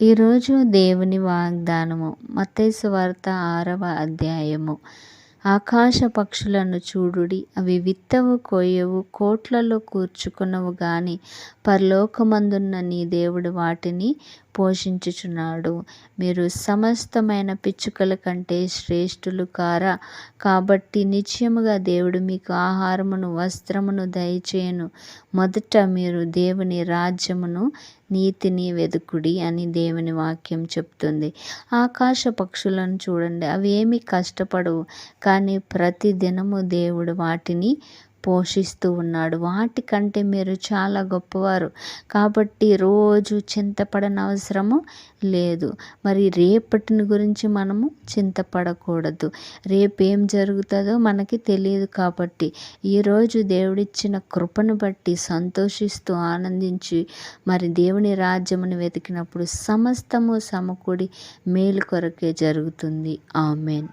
ఈరోజు దేవుని వాగ్దానము మత్తయి సువార్త 6వ అధ్యాయము. ఆకాశ పక్షులను చూడుడి, అవి విత్తవు, కోయవు, కోట్లలో కూర్చుకొనవు గాని పరలోకమందున్న నీ దేవుడు వాటిని పోషించుచున్నాడు. మీరు సమస్తమైన పిచ్చుకల కంటే శ్రేష్ఠులు కారా? కాబట్టి నిశ్చయముగా దేవుడు మీకు ఆహారమును వస్త్రమును దయచేయును. మొదట మీరు దేవుని రాజ్యమును నీతిని వెదుకుడి అని దేవుని వాక్యం చెప్తుంది. ఆకాశ పక్షులను చూడండి, అవి ఏమీ కష్టపడవు, కానీ ప్రతి దినము దేవుడు వాటిని పోషిస్తూ ఉన్నాడు. వాటికంటే మీరు చాలా గొప్పవారు, కాబట్టి రోజు చింతపడనవసరము లేదు. మరి రేపటిని గురించి మనము చింతపడకూడదు. రేపు ఏం జరుగుతుందో మనకి తెలియదు. కాబట్టి ఈరోజు దేవుడిచ్చిన కృపను బట్టి సంతోషిస్తూ ఆనందించి మరి దేవుని రాజ్యమును వెతికినప్పుడు సమస్తము సమకూడి మేలు కొరకే జరుగుతుంది. ఆమేన్.